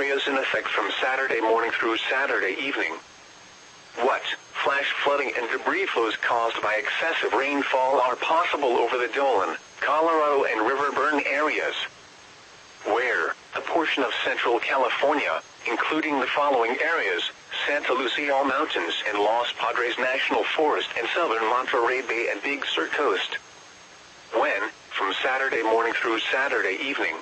areas in effect from Saturday morning through Saturday evening. What? Flash flooding and debris flows caused by excessive rainfall are possible over the Dolan, Colorado and Riverburn areas. Where? A portion of central California, including the following areas: Santa Lucia Mountains and Los Padres National Forest and southern Monterey Bay and Big Sur Coast. When? From Saturday morning through Saturday evening.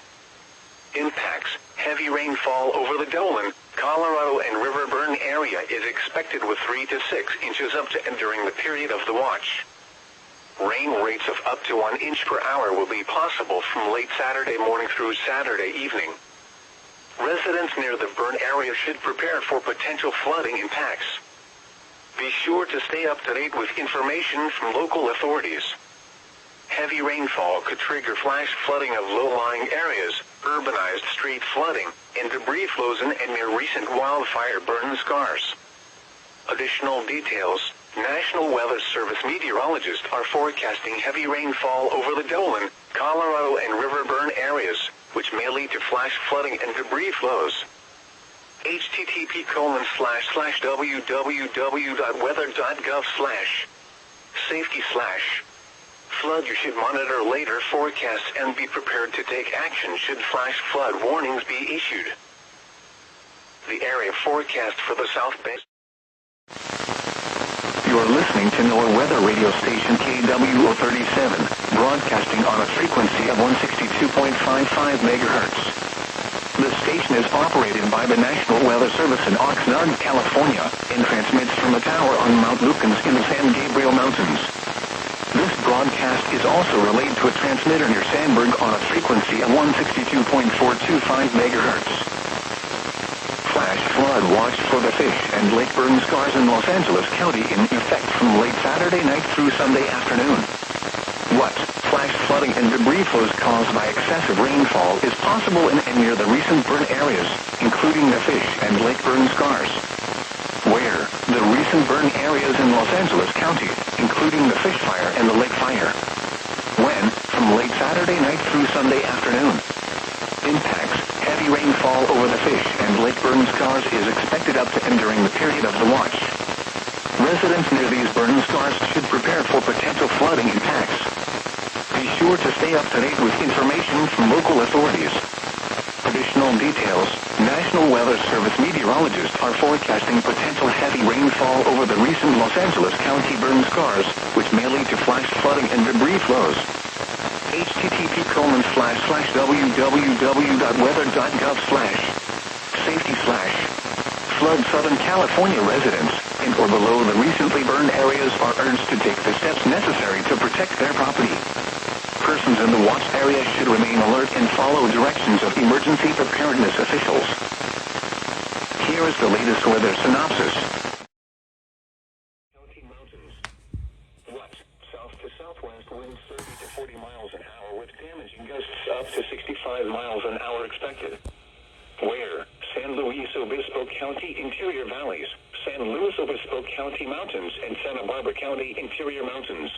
Impacts: heavy rainfall over the Dolan, Colorado and Riverburn area is expected with 3 to 6 inches up to and during the period of the watch. Rain rates of up to 1 inch per hour will be possible from late Saturday morning through Saturday evening. Residents near the burn area should prepare for potential flooding impacts. Be sure to stay up to date with information from local authorities. Heavy rainfall could trigger flash flooding of low-lying areas, urbanized street flooding, and debris flows in and near recent wildfire burn scars. Additional details: National Weather Service meteorologists are forecasting heavy rainfall over the Dolan, Colorado and Riverburn areas, which may lead to flash flooding and debris flows. http://www.weather.gov/safety/ flood. You should monitor later forecasts and be prepared to take action should flash flood warnings be issued. The area forecast for the South Bay. You are listening to NOAA weather radio station KWO37, broadcasting on a frequency of 162.55 megahertz. The station is operated by the National Weather Service in Oxnard, California, and transmits from a tower on Mount Lukens in the San Gabriel Mountains. This broadcast is also relayed to a transmitter near Sandburg on a frequency of 162.425 megahertz. Flash flood watch for the fish and lake burn scars in Los Angeles County in effect from late Saturday night through Sunday afternoon. What? Flash flooding and debris flows caused by excessive rainfall is possible in and near the recent burn areas, including the fish and lake burn scars. Where? The recent burn areas in Los Angeles County, including the fish fire and the lake fire. When? From late Saturday night through Sunday afternoon. Impacts: heavy rainfall over the fish and lake burn scars is expected up to and during the period of the watch. Residents near these burn scars should prepare for potential flooding impacts. Be sure to stay up to date with information from local authorities. Additional details: National Weather Service meteorologists are forecasting potential heavy rainfall over the recent Los Angeles County burn scars, which may lead to flash flooding and debris flows. http://www.weather.gov/safety/ flood. Southern California residents in or below the recently burned areas are urged to take the steps necessary to protect their property. Persons in the watch area should remain alert and follow directions of emergency preparedness officials. Here is the latest weather synopsis. County Mountains. What? South to southwest winds 30 to 40 miles an hour with damaging gusts up to 65 miles an hour expected. Where? San Luis Obispo County interior valleys, San Luis Obispo County mountains, and Santa Barbara County interior mountains.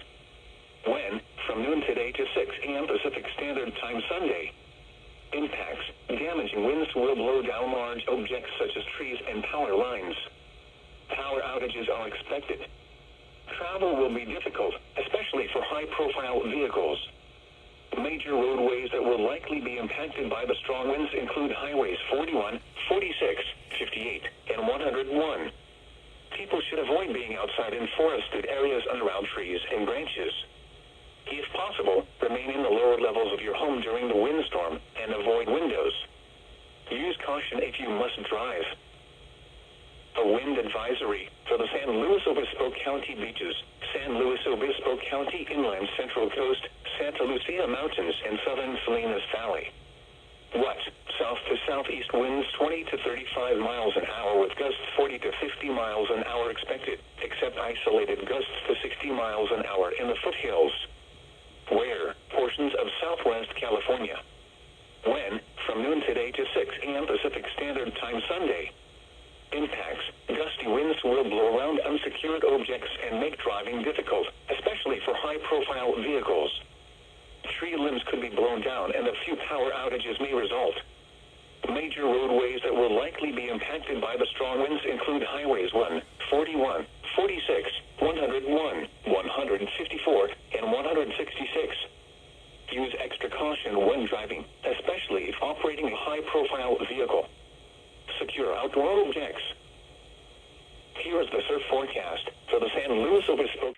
When? From noon today to 6 a.m. Pacific Standard Time Sunday. Impacts: damaging winds will blow down large objects such as trees and power lines. Power outages are expected. Travel will be difficult, especially for high-profile vehicles. Major roadways that will likely be impacted by the strong winds include highways 41, 46, 58, and 101. People should avoid being outside in forested areas and around trees and branches. If possible, remain in the lower levels of your home during the windstorm and avoid windows. Use caution if you must drive. A wind advisory for the San Luis Obispo County beaches, San Luis Obispo County inland Central Coast, Santa Lucia Mountains, and southern Salinas Valley. What? South to southeast winds 20 to 35 miles an hour with gusts 40 to 50 miles an hour expected, except isolated gusts to 60 miles an hour in the foothills. Where? Portions of southwest California. When? From noon today to 6 a.m. Pacific Standard Time Sunday. Impacts: gusty winds will blow around unsecured objects and make driving difficult, especially for high-profile vehicles. Tree limbs could be blown down and a few power outages may result. Major roadways that will likely be impacted by the strong winds include highways 1, 41, 46, 101, 154, and 166. Use extra caution when driving, especially if operating a high-profile vehicle. Secure outdoor objects. Here is the surf forecast for the San Luis Obispo.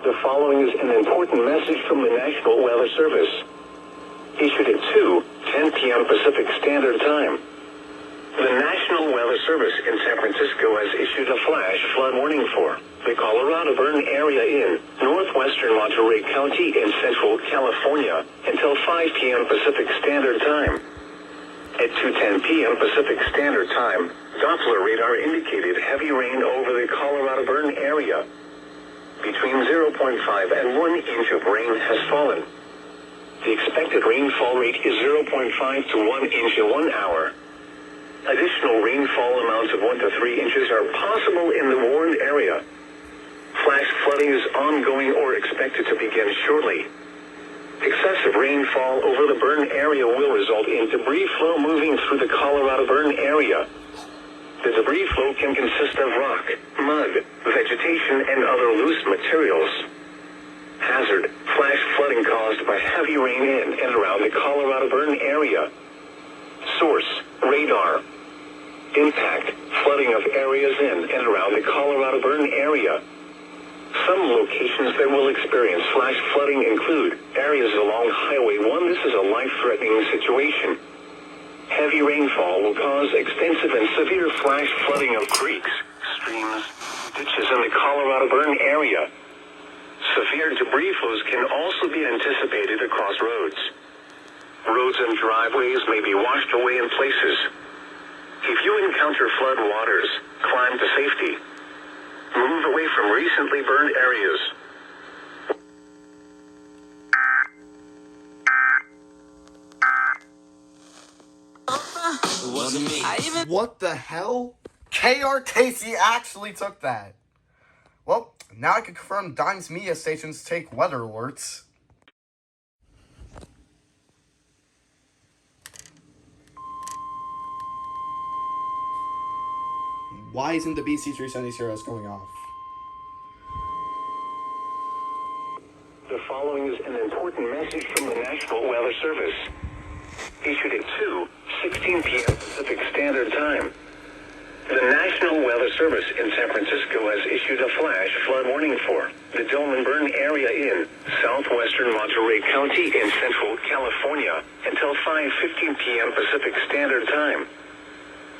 The following is an important message from the National Weather Service. Issued at 2:10 p.m. Pacific Standard Time. The National Weather Service in San Francisco has issued a flash flood warning for the Colorado Burn area in northwestern Monterey County in central California until 5 p.m. Pacific Standard Time. At 2:10 p.m. Pacific Standard Time, Doppler radar indicated heavy rain over the Colorado Burn area. Between 0.5 and 1 inch of rain has fallen. The expected rainfall rate is 0.5 to 1 inch in 1 hour. Additional rainfall amounts of 1 to 3 inches are possible in the warned area. Flash flooding is ongoing or expected to begin shortly. Excessive rainfall over the burn area will result in debris flow moving through the Colorado Burn area. The debris flow can consist of rock, mud, vegetation, and other loose materials. Hazard: flash flooding caused by heavy rain in and around the Colorado Burn area. Source: radar. Impact: flooding of areas in and around the Colorado Burn area. Some locations that will experience flash flooding include areas along Highway 1. This is a life-threatening situation. Heavy rainfall will cause extensive and severe flash flooding of creeks, streams, ditches in the Colorado Burn area. Severe debris flows can also be anticipated across roads. Roads and driveways may be washed away in places. If you encounter flood waters, climb to safety. Move away from recently burned areas. It wasn't me. What the hell? KRKC actually took that. Well, now I can confirm Dime's media stations take weather alerts. Why isn't the BC370 going off? The following is an important message from the National Weather Service. Issued at 2:16 p.m. Pacific Standard Time. The National Weather Service in San Francisco has issued a flash flood warning for the Dillman Burn area in southwestern Monterey County in central California until 5:15 p.m. Pacific Standard Time.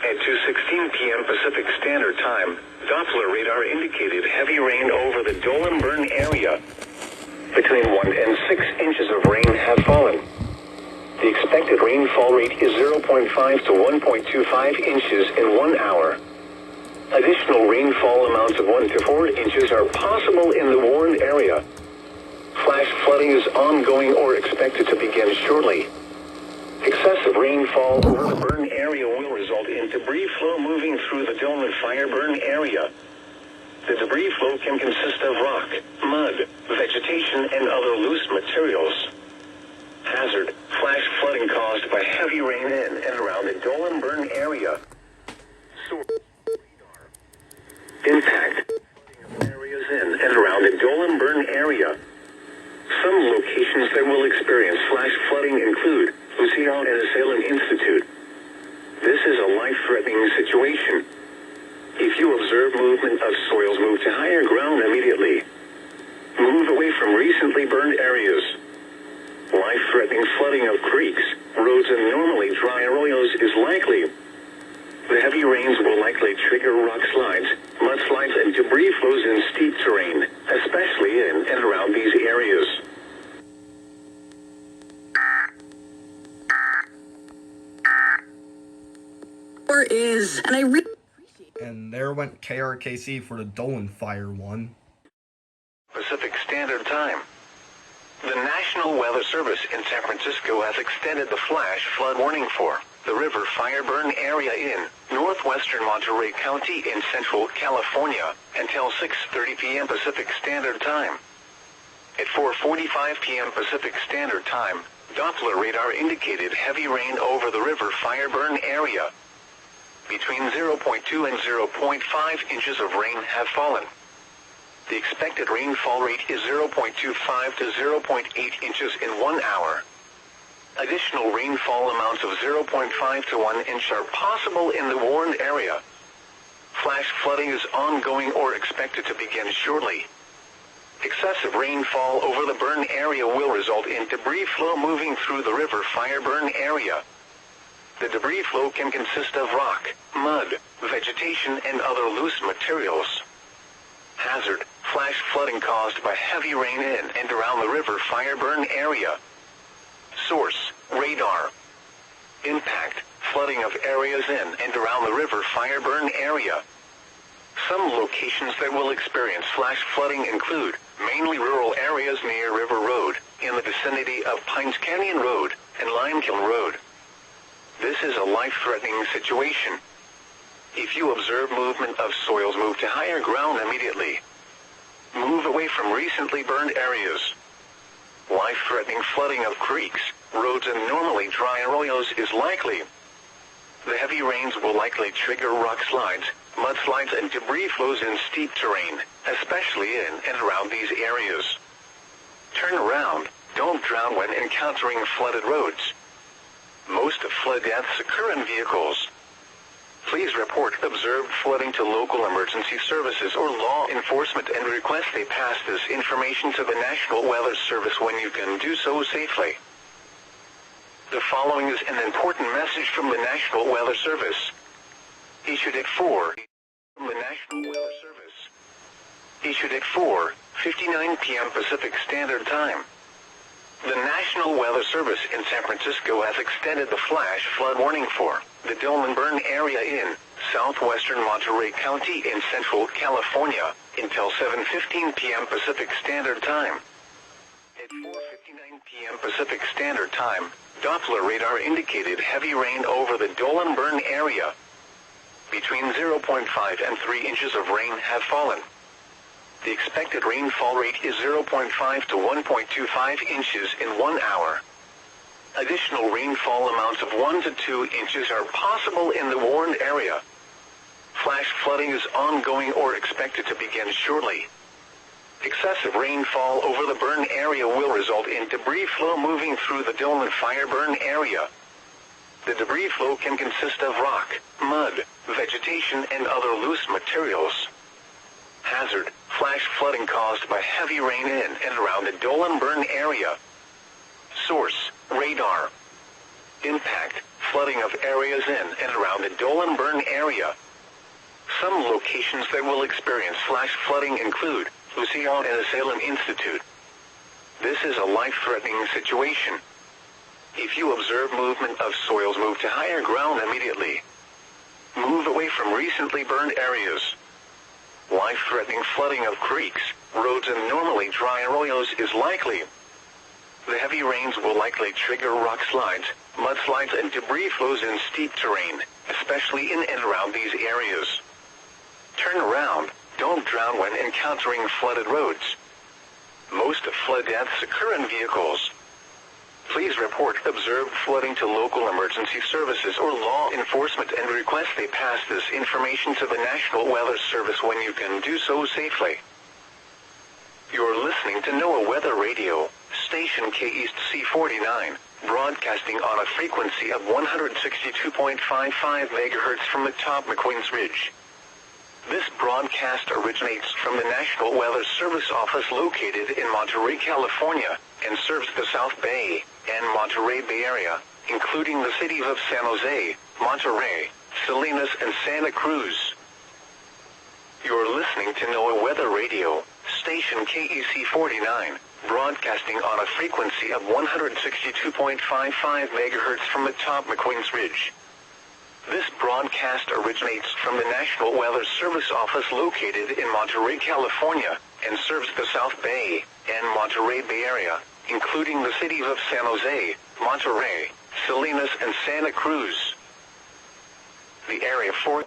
At 2:16 p.m. Pacific Standard Time, Doppler radar indicated heavy rain over the Dillman Burn area. Between 1 and 6 inches of rain have fallen. The expected rainfall rate is 0.5 to 1.25 inches in 1 hour. Additional rainfall amounts of 1 to 4 inches are possible in the warned area. Flash flooding is ongoing or expected to begin shortly. Excessive rainfall over the burn area will result in debris flow moving through the Dillman Fire Burn area. The debris flow can consist of rock, mud, vegetation, and other loose materials. Hazard: flash flooding caused by heavy rain in and around the Dillman Burn area. Source: radar. Impact: areas in and around the Dillman Burn area. Some locations that will experience flash flooding include Lucille and Salem Institute. This is a life-threatening situation. If you observe movement of soils, move to higher ground immediately. Move away from recently burned areas. Life-threatening flooding of creeks, roads, and normally dry arroyos is likely. The heavy rains will likely trigger rock slides, mudslides, and debris flows in steep terrain, especially in and around these areas. And there went KRKC for the Dolan Fire one. Pacific Standard Time. The National Weather Service in San Francisco has extended the flash flood warning for the River Fire Burn area in northwestern Monterey County in central California until 6:30 p.m. Pacific Standard Time. At 4:45 p.m. Pacific Standard Time, Doppler radar indicated heavy rain over the river Fireburn area. Between 0.2 and 0.5 inches of rain have fallen. The expected rainfall rate is 0.25 to 0.8 inches in 1 hour. Additional rainfall amounts of 0.5 to 1 inch are possible in the warned area. Flash flooding is ongoing or expected to begin shortly. Excessive rainfall over the burn area will result in debris flow moving through the river Fireburn area. The debris flow can consist of rock, mud, vegetation, and other loose materials. Hazard: flash flooding caused by heavy rain in and around the river Fireburn area. Source: radar. Impact: flooding of areas in and around the river Fireburn area. Some locations that will experience flash flooding include mainly rural areas near River Road, in the vicinity of Pines Canyon Road, and Limekiln Road. This is a life-threatening situation. If you observe movement of soils, move to higher ground immediately. Move away from recently burned areas. Life-threatening flooding of creeks, roads, and normally dry arroyos is likely. The heavy rains will likely trigger rock slides, mudslides, and debris flows in steep terrain, especially in and around these areas. Turn around. Don't drown when encountering flooded roads. Most of flood deaths occur in vehicles. Please report observed flooding to local emergency services or law enforcement and request they pass this information to the National Weather Service when you can do so safely. The following is an important message from the National Weather Service. Issued at 4 from the National Weather Service. Issued at 4:59 p.m. Pacific Standard Time. The National Weather Service in San Francisco has extended the flash flood warning for the Dillon Burn area in southwestern Monterey County in central California until 7:15 p.m. Pacific Standard Time. At 4:59 p.m. Pacific Standard Time, Doppler radar indicated heavy rain over the Dolan Burn area. Between 0.5 and 3 inches of rain have fallen. The expected rainfall rate is 0.5 to 1.25 inches in 1 hour. Additional rainfall amounts of 1 to 2 inches are possible in the warned area. Flash flooding is ongoing or expected to begin shortly. Excessive rainfall over the burn area will result in debris flow moving through the Dillon Fireburn area. The debris flow can consist of rock, mud, vegetation, and other loose materials. Hazard: flash flooding caused by heavy rain in and around the Dolan Burn area. Source: radar. Impact: flooding of areas in and around the Dolan Burn area. Some locations that will experience flash flooding include Lucian and the Salem Institute. This is a life-threatening situation. If you observe movement of soils, move to higher ground immediately. Move away from recently burned areas. Life-threatening flooding of creeks, roads, and normally dry arroyos is likely. The heavy rains will likely trigger rock slides, mudslides, and debris flows in steep terrain, especially in and around these areas. Turn around. Don't drown when encountering flooded roads. Most of flood deaths occur in vehicles. Please report observed flooding to local emergency services or law enforcement and request they pass this information to the National Weather Service when you can do so safely. You're listening to NOAA Weather Radio, station KEAST C49, broadcasting on a frequency of 162.55 MHz from the top McQueen's Ridge. This broadcast originates from the National Weather Service office located in Monterey, California, and serves the South Bay and Monterey Bay Area, including the cities of San Jose, Monterey, Salinas, and Santa Cruz. You're listening to NOAA Weather Radio, station KEC 49, broadcasting on a frequency of 162.55 MHz from the top McQueen's Ridge. This broadcast originates from the National Weather Service office located in Monterey, California, and serves the South Bay and Monterey Bay Area, including the cities of San Jose, Monterey, Salinas, and Santa Cruz. The area for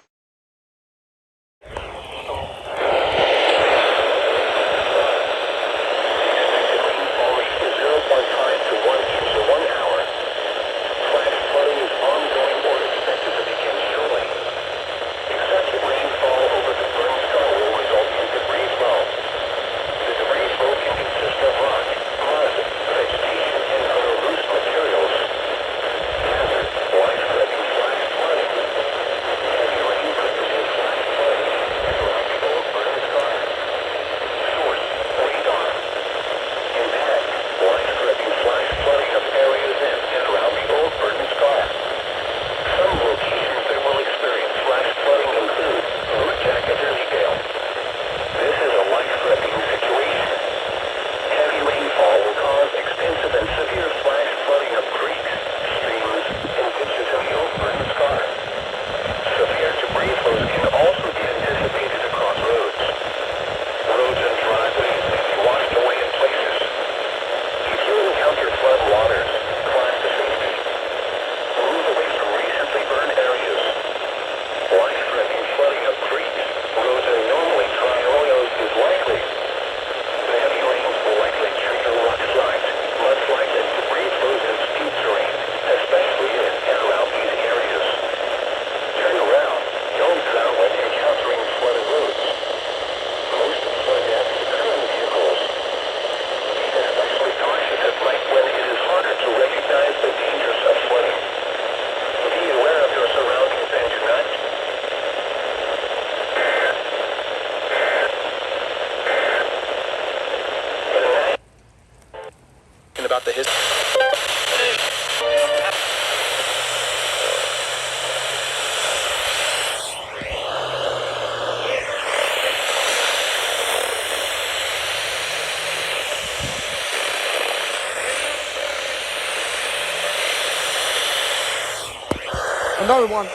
information about the history. Another one.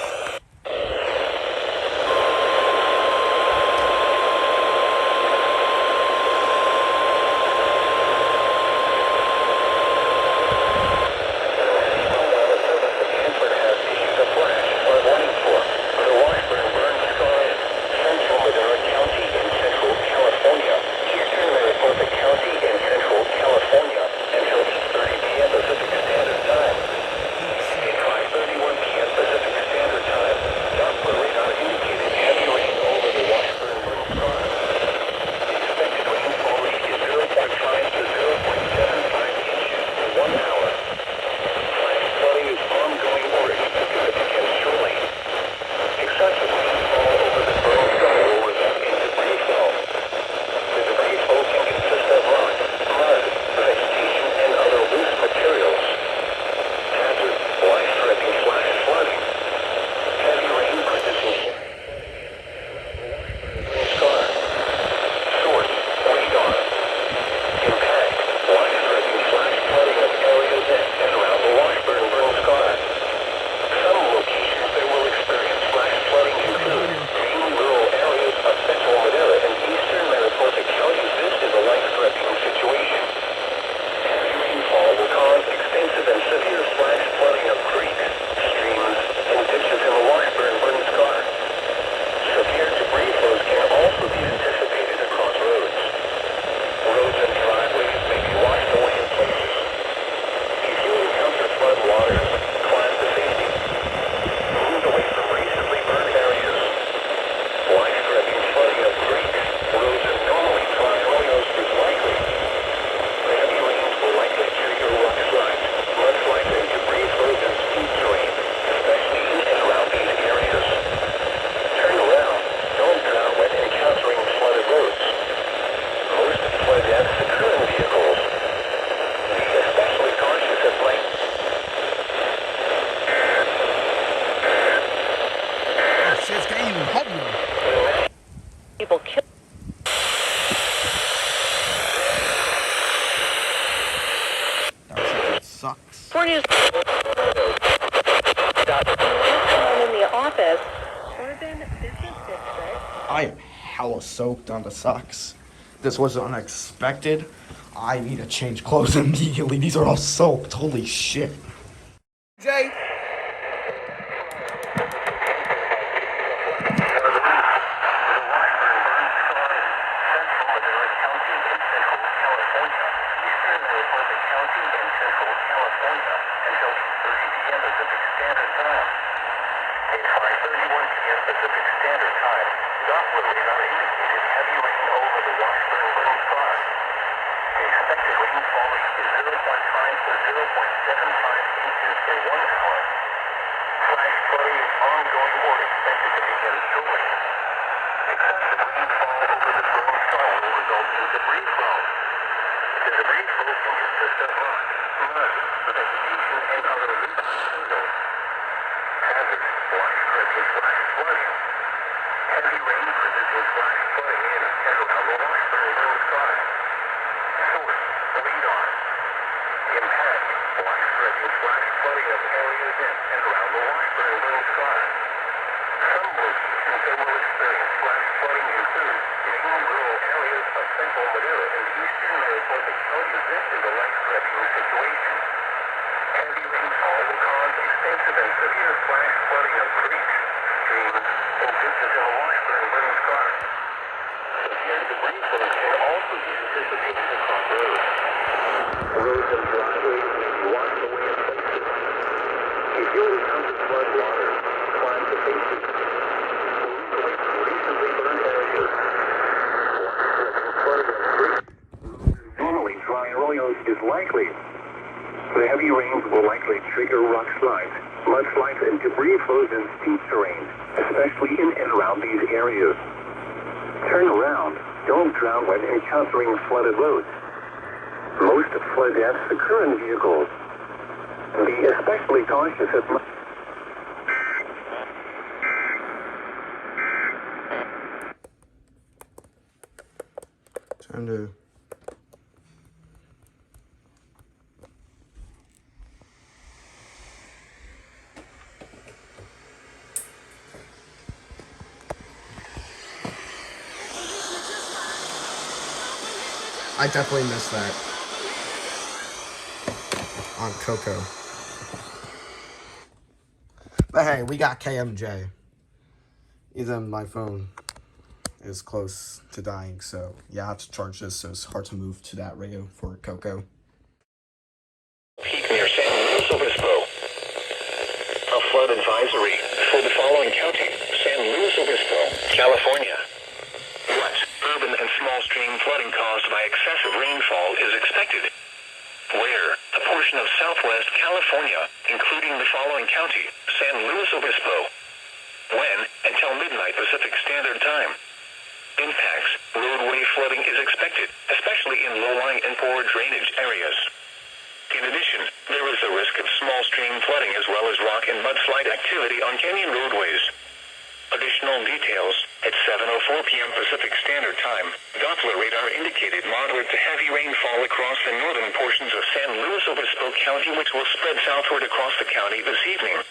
People kill. That sucks. California's I'm in the office. Urban Business District. I am hella soaked on the socks. This was unexpected. I need to change clothes immediately. These are all soaked. Holy shit. Jay. Normally, dry arroyos is likely. The heavy rains will likely trigger rock slides, mudslides, and debris flows in steep terrain, especially in and around these areas. Turn around. Don't drown when encountering flooded roads. Most flood deaths occur in vehicles. Be especially cautious if... Trying to... I definitely missed that on Coco. But hey, we got KMJ. Even my phone is close to dying, so yeah, I have to charge this, so it's hard to move to that radio for Coco. Peak near San Luis Obispo. A flood advisory for the following county: San Luis Obispo, California. What? Urban and small stream flooding caused by excessive rainfall is expected. Where? A portion of southwest California, including the following county: San Luis Obispo. When? Until midnight Pacific Standard Time. Impacts: roadway flooding is expected, especially in low-lying and poor drainage areas. In addition, there is a risk of small stream flooding as well as rock and mudslide activity on canyon roadways. Additional details: at 7:04 p.m. Pacific Standard Time, Doppler radar indicated moderate to heavy rainfall across the northern portions of San Luis Obispo County, which will spread southward across the county this evening.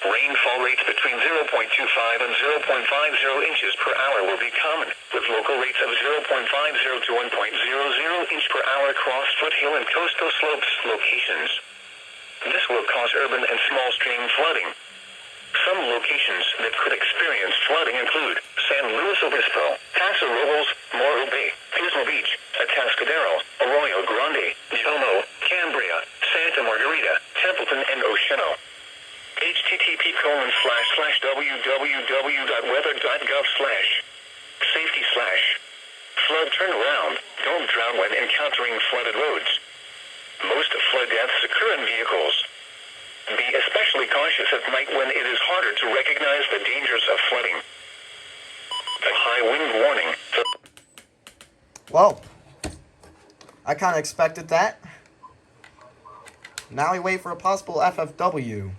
Rainfall rates between 0.25 and 0.50 inches per hour will be common, with local rates of 0.50 to 1.00 inch per hour across foothill and coastal slopes locations. This will cause urban and small stream flooding. Some locations that could experience flooding include San Luis Obispo, Paso Robles, Morro Bay, Pismo Beach, Atascadero, Arroyo Grande, Jomo, Cambria, Santa Margarita, Templeton, and Oceano. http://www.weather.gov/safety/flood turnaround. Don't drown when encountering flooded roads. Most flood deaths occur in vehicles. Be especially cautious at night when it is harder to recognize the dangers of flooding. A high wind warning. Well, I kind of expected that. Now we wait for a possible FFW.